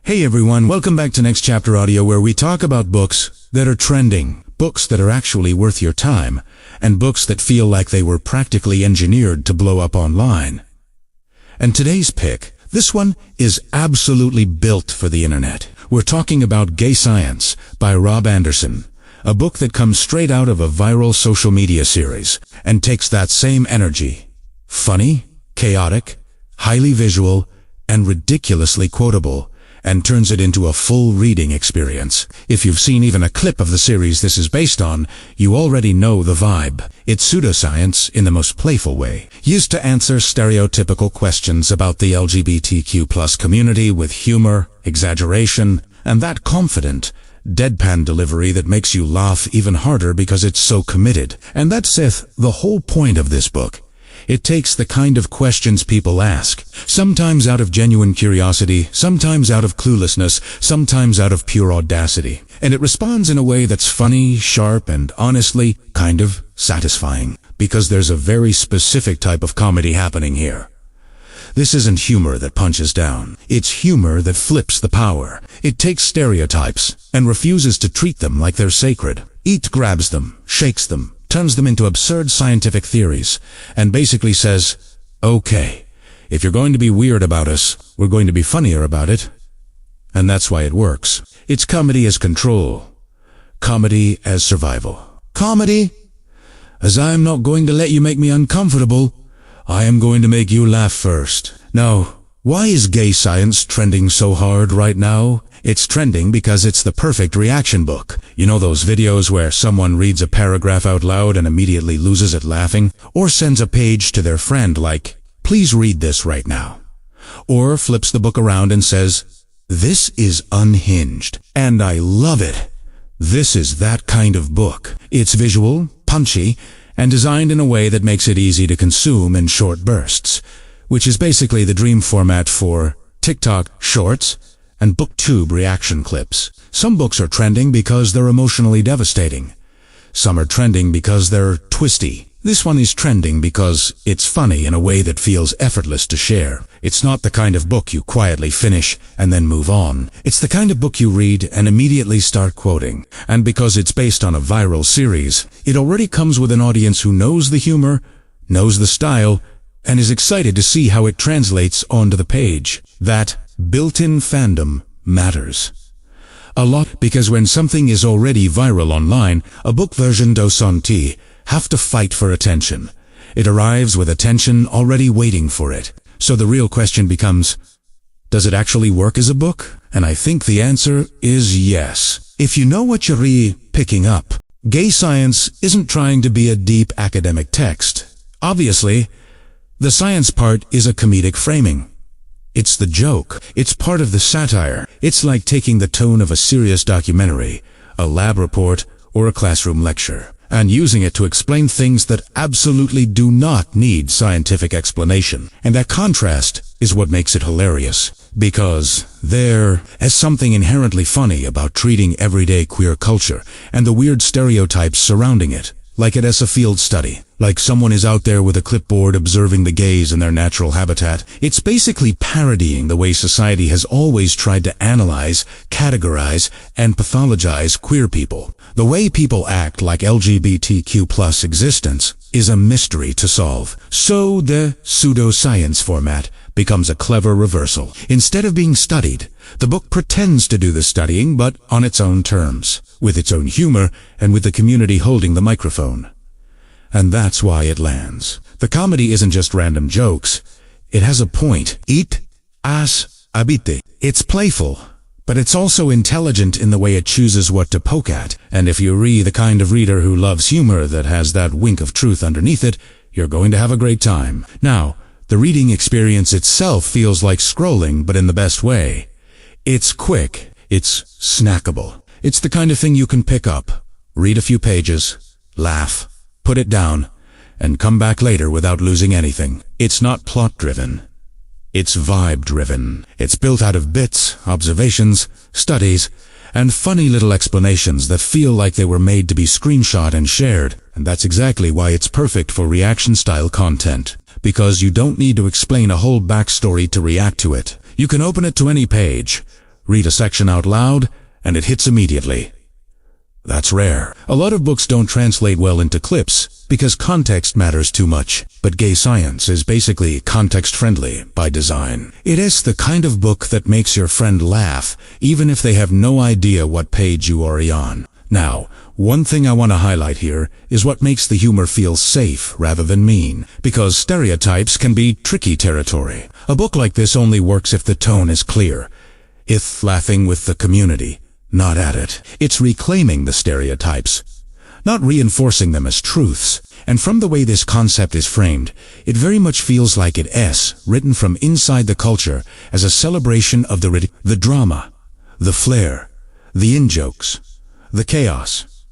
Hey everyone, welcome back to Next Chapter Audio, where we talk about books that are trending, books that are actually worth your time, and books that feel like they were practically engineered to blow up online. And today's pick, this one is absolutely built for the internet. We're talking about Gay Science by Rob Anderson, a book that comes straight out of a viral social media series and takes that same energy, funny, chaotic, highly visual, and ridiculously quotable, and turns it into a full reading experience. If you've seen even a clip of the series this is based on, you already know the vibe. It's pseudo-science in the most playful way, used to answer stereotypical questions about the LGBTQ+ community with humor, exaggeration, and that confident, deadpan delivery that makes you laugh even harder because it's so committed. And that's the whole point of this book. It takes the kind of questions people ask, sometimes out of genuine curiosity, sometimes out of cluelessness, sometimes out of pure audacity. And it responds in a way that's funny, sharp, and honestly, kind of satisfying. Because there's a very specific type of comedy happening here. This isn't humor that punches down. It's humor that flips the power. It takes stereotypes and refuses to treat them like they're sacred. It grabs them, shakes them, turns them into absurd scientific theories, and basically says, okay, if you're going to be weird about us, we're going to be funnier about it. And that's why it works. It's comedy as control. Comedy as survival. Comedy, as I am not going to let you make me uncomfortable, I am going to make you laugh first. Now, why is Gay Science trending so hard right now? It's trending because it's the perfect reaction book. You know those videos where someone reads a paragraph out loud and immediately loses it laughing? Or sends a page to their friend like, please read this right now. Or flips the book around and says, this is unhinged, and I love it. This is that kind of book. It's visual, punchy, and designed in a way that makes it easy to consume in short bursts, which is basically the dream format for TikTok shorts and BookTube reaction clips. Some books are trending because they're emotionally devastating. Some are trending because they're twisty. This one is trending because it's funny in a way that feels effortless to share. It's not the kind of book you quietly finish and then move on. It's the kind of book you read and immediately start quoting. And because it's based on a viral series, it already comes with an audience who knows the humor, knows the style, and is excited to see how it translates onto the page. That built-in fandom matters a lot, because when something is already viral online, a book version doesn't have to fight for attention. It arrives with attention already waiting for it. So the real question becomes, does it actually work as a book? And I think the answer is yes. If you know what you're picking up. Gay Science isn't trying to be a deep academic text. Obviously, the science part is a comedic framing. It's the joke. It's part of the satire. It's like taking the tone of a serious documentary, a lab report, or a classroom lecture, and using it to explain things that absolutely do not need scientific explanation. And that contrast is what makes it hilarious, because there is something inherently funny about treating everyday queer culture and the weird stereotypes surrounding it like it as a field study, like someone is out there with a clipboard observing the gays in their natural habitat. It's basically parodying the way society has always tried to analyze, categorize, and pathologize queer people. The way people act like LGBTQ+ existence is a mystery to solve. So the pseudo-science format becomes a clever reversal. Instead of being studied, the book pretends to do the studying, but on its own terms, with its own humor, and with the community holding the microphone. And that's why it lands. The comedy isn't just random jokes. It has a point. It as habite. It's playful, but it's also intelligent in the way it chooses what to poke at. And if you're the kind of reader who loves humor that has that wink of truth underneath it, you're going to have a great time. Now, the reading experience itself feels like scrolling, but in the best way. It's quick. It's snackable. It's the kind of thing you can pick up, read a few pages, laugh, put it down, and come back later without losing anything. It's not plot-driven. It's vibe-driven. It's built out of bits, observations, studies, and funny little explanations that feel like they were made to be screenshot and shared. And that's exactly why it's perfect for reaction-style content. Because you don't need to explain a whole backstory to react to it. You can open it to any page, read a section out loud, and it hits immediately. That's rare. A lot of books don't translate well into clips because context matters too much. But Gay Science is basically context-friendly by design. It is the kind of book that makes your friend laugh, even if they have no idea what page you are on. Now, one thing I want to highlight here is what makes the humor feel safe rather than mean, because stereotypes can be tricky territory. A book like this only works if the tone is clear. It's laughing with the community, not at it. It's reclaiming the stereotypes, not reinforcing them as truths. And from the way this concept is framed, it very much feels like it is written from inside the culture as a celebration of the drama, the flair, the in-jokes, the chaos,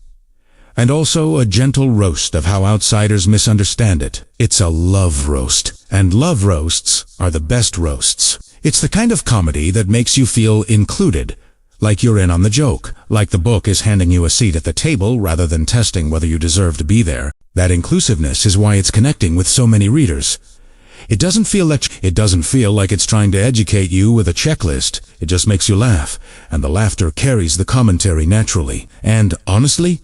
and also a gentle roast of how outsiders misunderstand it. It's a love roast, and love roasts are the best roasts. It's the kind of comedy that makes you feel included, like you're in on the joke, like the book is handing you a seat at the table rather than testing whether you deserve to be there. That inclusiveness is why it's connecting with so many readers. It doesn't feel like it's trying to educate you with a checklist. It just makes you laugh, and the laughter carries the commentary naturally. And honestly,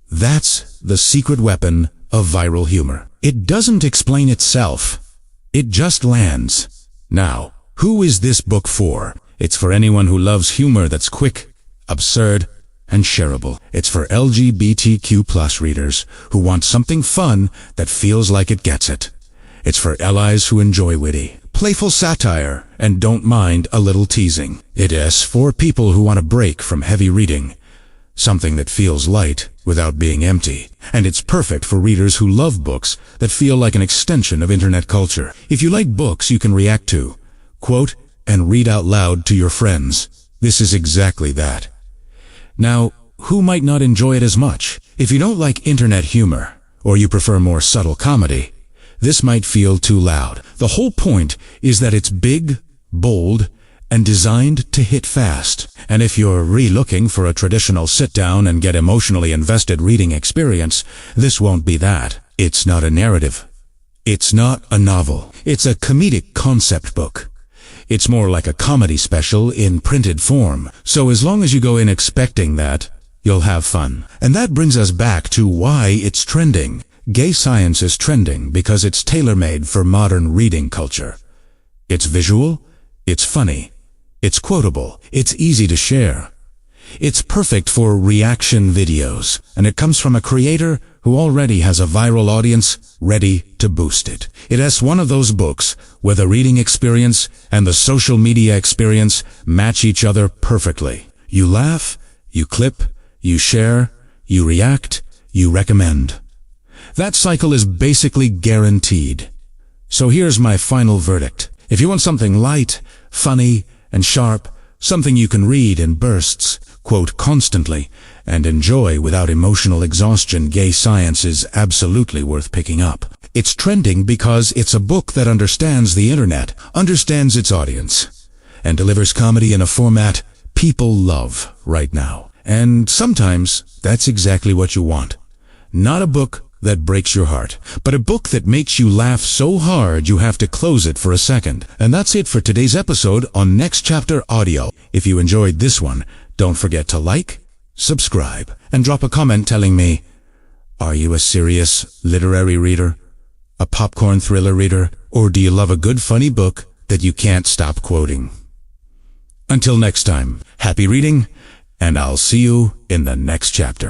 that's the secret weapon of viral humor. It doesn't explain itself. It just lands. Now, who is this book for? It's for anyone who loves humor that's quick, absurd, and shareable. It's for LGBTQ+ readers who want something fun that feels like it gets it. It's for allies who enjoy witty, playful satire and don't mind a little teasing. It is for people who want a break from heavy reading, something that feels light without being empty. And it's perfect for readers who love books that feel like an extension of internet culture. If you like books you can react to, quote, and read out loud to your friends, this is exactly that. Now, who might not enjoy it as much? If you don't like internet humor, or you prefer more subtle comedy, this might feel too loud. The whole point is that it's big, bold, and designed to hit fast. And if you're re-looking for a traditional sit-down and get emotionally invested reading experience, this won't be that. It's not a narrative. It's not a novel. It's a comedic concept book. It's more like a comedy special in printed form. So as long as you go in expecting that, you'll have fun. And that brings us back to why it's trending. Gay Science is trending because it's tailor-made for modern reading culture. It's visual, it's funny, it's quotable, it's easy to share. It's perfect for reaction videos, and it comes from a creator who already has a viral audience ready to boost it. It is one of those books where the reading experience and the social media experience match each other perfectly. You laugh, you clip, you share, you react, you recommend. That cycle is basically guaranteed. So here's my final verdict. If you want something light, funny, and sharp, something you can read in bursts, quote constantly, and enjoy without emotional exhaustion, Gay Science is absolutely worth picking up. It's trending because it's a book that understands the internet, understands its audience, and delivers comedy in a format people love right now. And sometimes that's exactly what you want. Not a book that breaks your heart, but a book that makes you laugh so hard you have to close it for a second. And that's it for today's episode on Next Chapter Audio. If you enjoyed this one, don't forget to like, subscribe, and drop a comment telling me, are you a serious literary reader, a popcorn thriller reader, or do you love a good funny book that you can't stop quoting? Until next time, happy reading, and I'll see you in the next chapter.